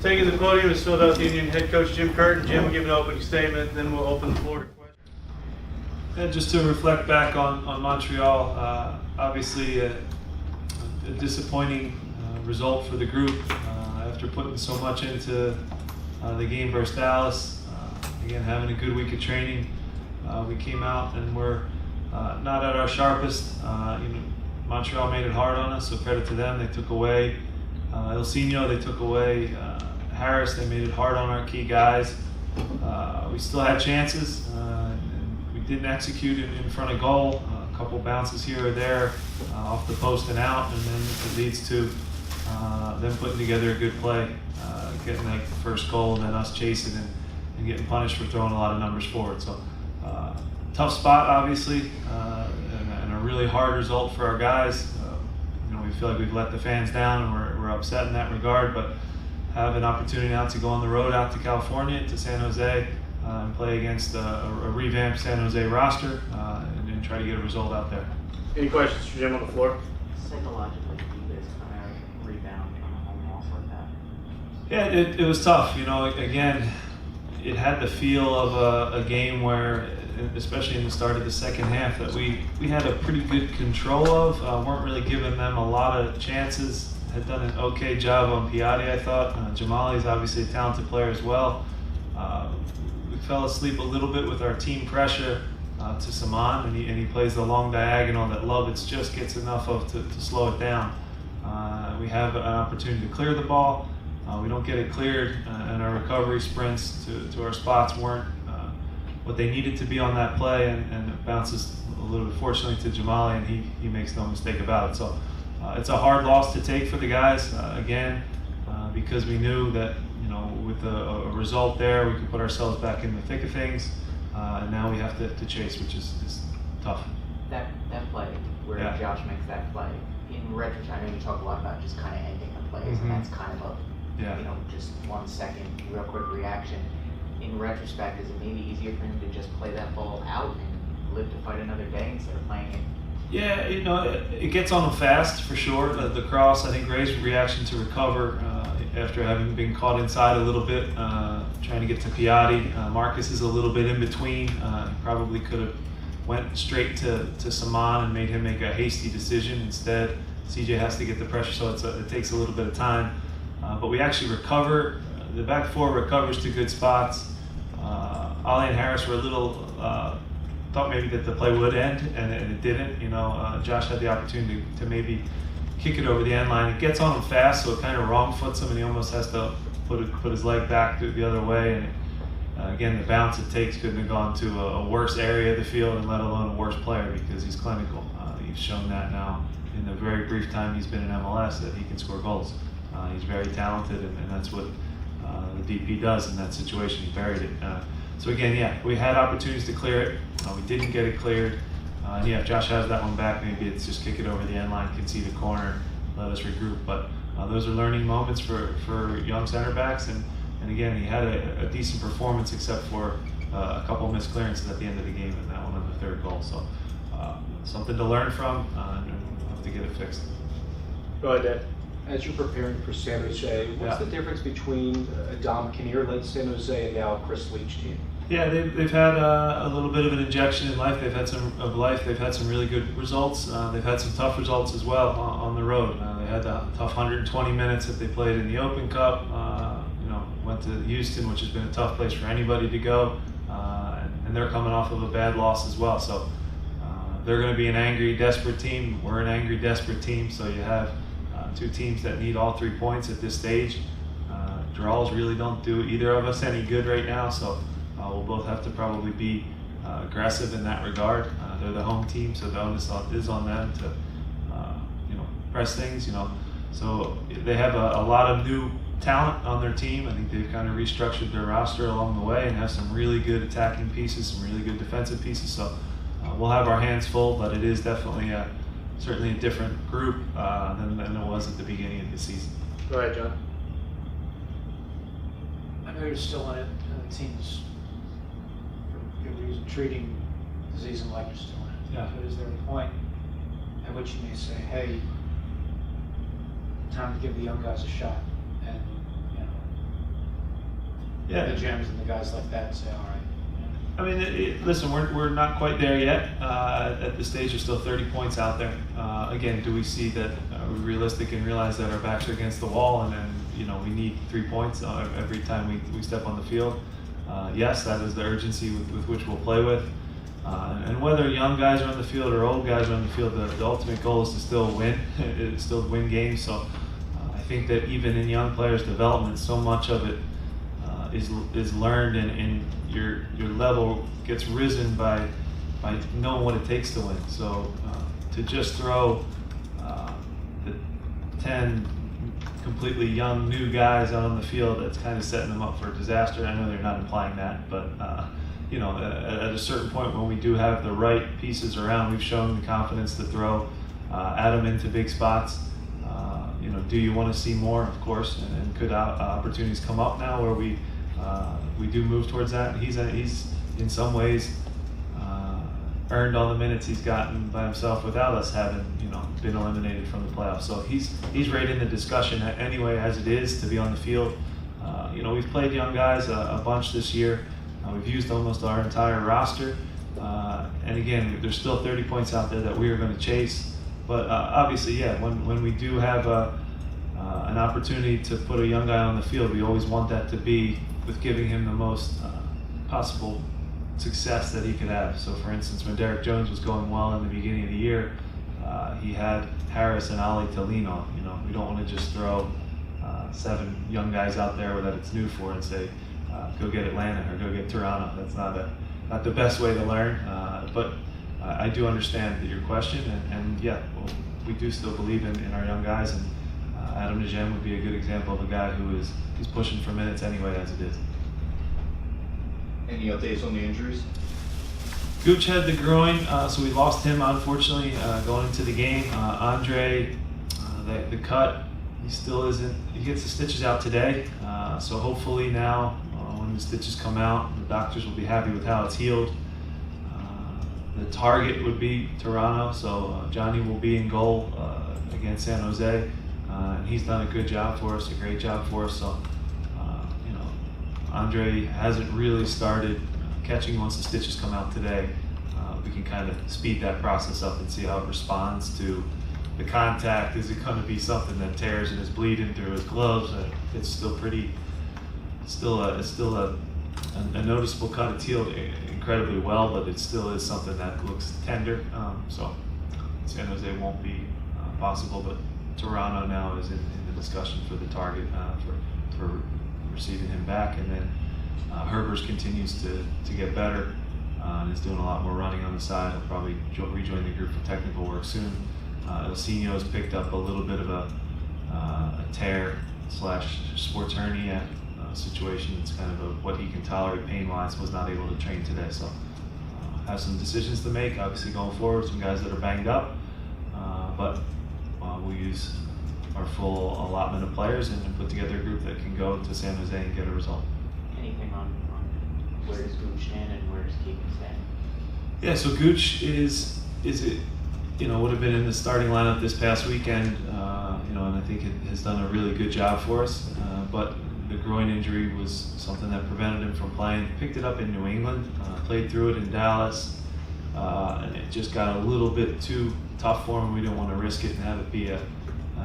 taking the podium is Philadelphia Union head coach Jim Curtin. Jim will give an opening statement, then we'll open the floor to questions. And just to reflect back on Montreal, obviously a disappointing result for the group after putting so much into the game versus Dallas. Again, having a good week of training, we came out and we're not at our sharpest. Montreal made it hard on us, so credit to them. They took away El Seno, they took away Harris, they made it hard on our key guys. We still had chances, and we didn't execute in front of goal. A couple bounces here or there off the post and out, and then it leads to them putting together a good play, getting that first goal, and then us chasing and getting punished for throwing a lot of numbers forward. So tough spot, obviously, and a really hard result for our guys. We feel like we've let the fans down, and we're upset in that regard, but have an opportunity now to go on the road out to California, to San Jose, and play against a revamped San Jose roster, and try to get a result out there. Any questions for Jim on the floor? Psychologically, do you guys kind of rebound from a home loss like that? Yeah, it was tough. Again, it had the feel of a game where, especially in the start of the second half, that we had a pretty good control of. Weren't really giving them a lot of chances. Had done an okay job on Piatti, I thought. Jamali's obviously a talented player as well. We fell asleep a little bit with our team pressure to Saman, and he plays the long diagonal that Lovitz just gets enough of to slow it down. We have an opportunity to clear the ball. We don't get it cleared, and our recovery sprints to our spots weren't what they needed to be on that play, and it bounces a little bit fortunately to Jamali, and he makes no mistake about it. So it's a hard loss to take for the guys, again, because we knew that with a result there, we could put ourselves back in the thick of things, and now we have to chase, which is tough. That play, where Yeah. Josh makes that play, in retrospect, I know you talk a lot about just kind of ending the plays, and that's kind of just 1 second, real quick reaction. In retrospect, is it maybe easier for him to just play that ball out and live to fight another day instead of playing it? Yeah, it gets on him fast for sure. The cross, I think Ray's reaction to recover after having been caught inside a little bit, trying to get to Piatti. Marcus is a little bit in between. He probably could have went straight to Saman and made him make a hasty decision. Instead, CJ has to get the pressure, so it takes a little bit of time. But we actually recover. The back four recovers to good spots. Ali and Harris were a little thought maybe that the play would end, and it didn't. Josh had the opportunity to maybe kick it over the end line. It gets on him fast, so it kind of wrong foots him, and he almost has to put his leg back the other way. And again, the bounce it takes couldn't have gone to a worse area of the field, and let alone a worse player, because he's clinical. He's shown that now in the very brief time he's been in MLS that he can score goals. He's very talented, and that's what the DP does in that situation. He buried it. So again, we had opportunities to clear it. We didn't get it cleared. If Josh has that one back, maybe it's just kick it over the end line, concede a corner, let us regroup. But those are learning moments for young center backs. And again, he had a decent performance except for a couple missed clearances at the end of the game, and that one on the third goal. So something to learn from, and we'll have to get it fixed. Go ahead, Dad. As you're preparing for San Jose, what's the difference between Dom Kinnear-led San Jose and now Chris Leitch team? Yeah, they've had a little bit of an injection in life. They've had some really good results. They've had some tough results as well on the road. They had the tough 120 minutes that they played in the Open Cup. Went to Houston, which has been a tough place for anybody to go, and they're coming off of a bad loss as well. So they're going to be an angry, desperate team. We're an angry, desperate team. So you have two teams that need all 3 points at this stage. Draws really don't do either of us any good right now, so we'll both have to probably be aggressive in that regard. They're the home team, so the onus is on them to press things. So they have a lot of new talent on their team. I think they've kind of restructured their roster along the way and have some really good attacking pieces, some really good defensive pieces. So we'll have our hands full, but it is definitely certainly a different group than it was at the beginning of the season. Go ahead, John. I know you're still in it, and the team's, for good reason, treating the season like you're still in it. Yeah. But is there a point at which you may say, hey, time to give the young guys a shot, and Yeah. the Gems and the guys like that and say, all right. I mean, listen, we're not quite there yet. At this stage, there's still 30 points out there. Again, do we see that? Are we realistic and realize that our backs are against the wall, and then we need 3 points every time we step on the field? Yes, that is the urgency with which we'll play with. And whether young guys are on the field or old guys are on the field, the ultimate goal is to still win. It's still to win games. So I think that even in young players' development, so much of it is learned, and your level gets risen by knowing what it takes to win. So to just throw the 10 completely young new guys out on the field, that's kind of setting them up for a disaster. I know they're not implying that, but at a certain point when we do have the right pieces around, we've shown the confidence to throw at them into big spots. Do you want to see more? Of course, and could opportunities come up now where we do move towards that? He's in some ways earned all the minutes he's gotten by himself without us having been eliminated from the playoffs. So he's right in the discussion anyway as it is to be on the field. We've played young guys a bunch this year. We've used almost our entire roster, and again, there's still 30 points out there that we are going to chase. But obviously, yeah, when we do have an opportunity to put a young guy on the field, we always want that to be with giving him the most possible success that he could have. So for instance, when Derek Jones was going well in the beginning of the year, he had Harris and Ali to lean on. We don't want to just throw 7 young guys out there that it's new for and say, go get Atlanta or go get Toronto. That's not the best way to learn. But I do understand your question, and yeah, we do still believe in our young guys, and Adam Najem would be a good example of a guy he's pushing for minutes anyway as it is. Any updates on the injuries? Gooch had the groin, so we lost him unfortunately going into the game. Andre, the cut, he still isn't. He gets the stitches out today, so hopefully now when the stitches come out, the doctors will be happy with how it's healed. The target would be Toronto, so Johnny will be in goal against San Jose. And he's done a good job for us, a great job for us. So, Andre hasn't really started catching once the stitches come out today. We can kind of speed that process up and see how it responds to the contact. Is it going to be something that tears and is bleeding through his gloves? It's still a noticeable cut. It's healed incredibly well, but it still is something that looks tender. So San Jose won't be possible, but Toronto now is in the discussion for the target for receiving him back. And then Herbers continues to get better and is doing a lot more running on the side. He'll probably rejoin the group for technical work soon. Ilsinho's picked up a little bit of a tear / sports hernia situation. It's kind of what he can tolerate pain-wise. Was not able to train today, so have some decisions to make. Obviously, going forward, some guys that are banged up, but we'll use our full allotment of players and put together a group that can go to San Jose and get a result. Anything on where does Gooch stand and where does Keegan stand? Yeah, so Gooch would have been in the starting lineup this past weekend, and I think it has done a really good job for us. But the groin injury was something that prevented him from playing. Picked it up in New England, played through it in Dallas, and it just got a little bit too tough for him. We didn't want to risk it and have it be an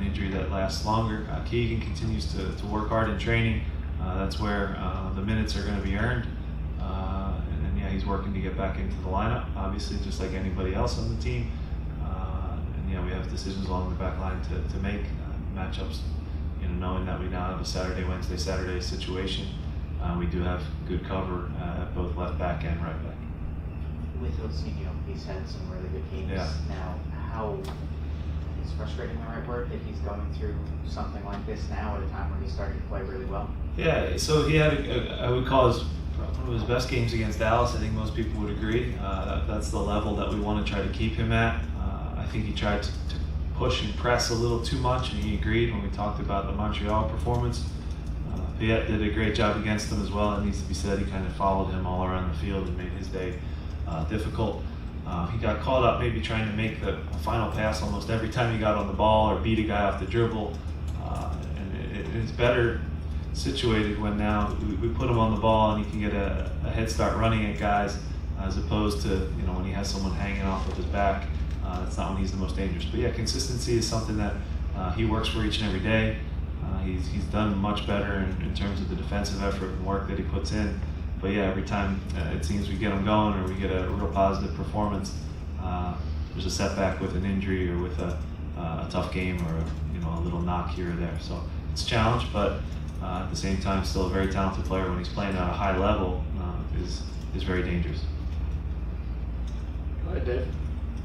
injury that lasts longer. Keegan continues to work hard in training. That's where the minutes are going to be earned. And yeah, he's working to get back into the lineup, obviously, just like anybody else on the team. And yeah, we have decisions along the back line to make, matchups, knowing that we now have a Saturday, Wednesday, Saturday situation. We do have good cover at both left back and right back. With Ilsinho, he's had some really good games. Yeah. Now, how is frustrating the right word that he's going through something like this now at a time where he's starting to play really well? Yeah, so he had I would call one of his best games against Dallas. I think most people would agree. That's the level that we want to try to keep him at. I think he tried to push and press a little too much, and he agreed when we talked about the Montreal performance. Piet did a great job against him as well. It needs to be said. He kind of followed him all around the field and made his day difficult. He got caught up maybe trying to make the final pass almost every time he got on the ball or beat a guy off the dribble. And it's better situated when now we put him on the ball and he can get a head start running at guys, as opposed to when he has someone hanging off of his back. That's not when he's the most dangerous. But yeah, consistency is something that he works for each and every day. He's done much better in terms of the defensive effort and work that he puts in. But yeah, every time it seems we get him going or we get a real positive performance, there's a setback with an injury or with a tough game or a little knock here or there. So it's a challenge, but at the same time, still a very talented player. When he's playing at a high level, is very dangerous. Go ahead, Dave.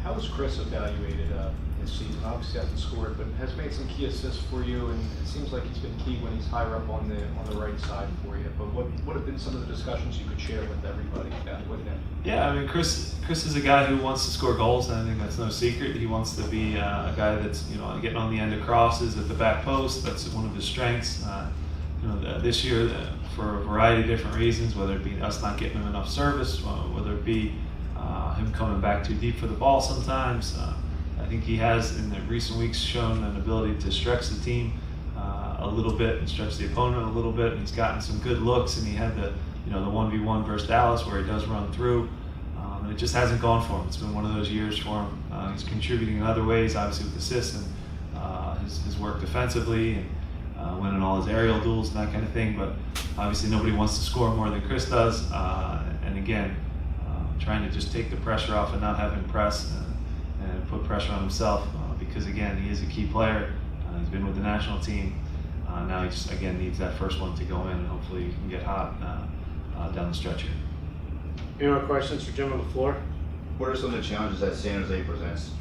How was Chris evaluated this season? Obviously hasn't scored, but has made some key assists for you, and it seems like he's been key when he's higher up on the right side for you. But what have been some of the discussions you could share with everybody with him? Yeah, I mean, Chris is a guy who wants to score goals, and I think that's no secret. He wants to be a guy that's getting on the end of crosses at the back post. That's one of his strengths. This year, for a variety of different reasons, whether it be us not getting him enough service, whether it be him coming back too deep for the ball sometimes. I think he has, in the recent weeks, shown an ability to stretch the team a little bit and stretch the opponent a little bit. And he's gotten some good looks, and he had the 1v1 versus Dallas where he does run through. And it just hasn't gone for him. It's been one of those years for him. He's contributing in other ways, obviously with assists and his work defensively and winning all his aerial duels and that kind of thing. But obviously nobody wants to score more than Chris does. And again, trying to just take the pressure off and not have him press and put pressure on himself because again, he is a key player. He's been with the national team. Now he just again needs that first one to go in, and hopefully he can get hot down the stretch here. Any more questions for Jim on the floor? What are some of the challenges that San Jose presents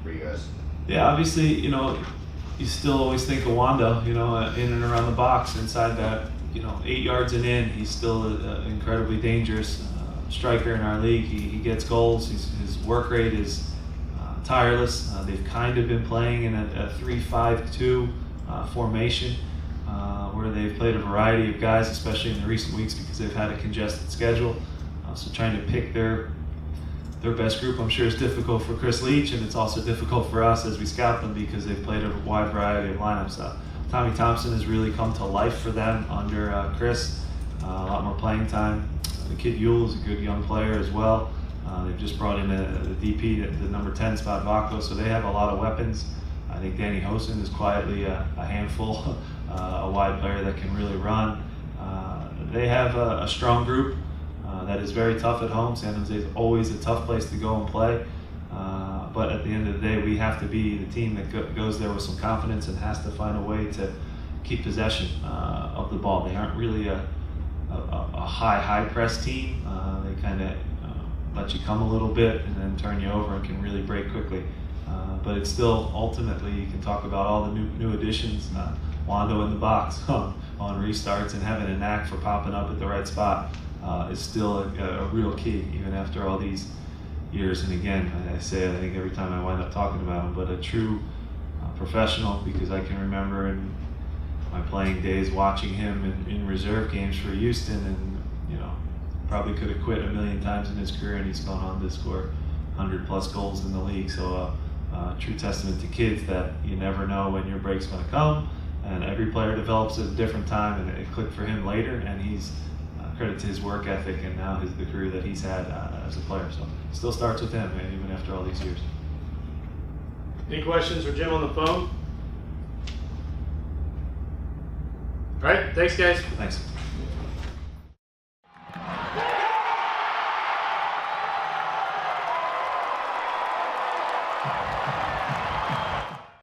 for you guys? Yeah, obviously, you still always think of Wando, in and around the box, inside that, 8 yards and in, he's still an incredibly dangerous striker in our league. He gets goals. His work rate is tireless. They've kind of been playing in a 3-5-2 formation where they've played a variety of guys, especially in the recent weeks because they've had a congested schedule. So trying to pick their best group, I'm sure, is difficult for Chris Leitch, and it's also difficult for us as we scout them because they've played a wide variety of lineups. Tommy Thompson has really come to life for them under Chris. A lot more playing time. The kid Yule is a good young player as well. They've just brought in the DP, the number 10 spot, Vaco, so they have a lot of weapons. I think Danny Hosen is quietly a handful, a wide player that can really run. They have a strong group that is very tough at home. San Jose is always a tough place to go and play. But at the end of the day, we have to be the team that goes there with some confidence and has to find a way to keep possession of the ball. They aren't really a high press team. They kind of let you come a little bit and then turn you over and can really break quickly. But it's still, ultimately, you can talk about all the new additions. Wando in the box on restarts and having a knack for popping up at the right spot is still a real key, even after all these years. And again, I think every time I wind up talking about him, but a true professional, because I can remember in my playing days watching him in reserve games for Houston, and probably could have quit a million times in his career, and he's gone on to score 100+ goals in the league. So true testament to kids that you never know when your break's going to come, and every player develops at a different time, and it clicked for him later, and he's credit to his work ethic and now the career that he's had as a player. So it still starts with him, even after all these years. Any questions for Jim on the phone? All right, thanks guys. Thanks.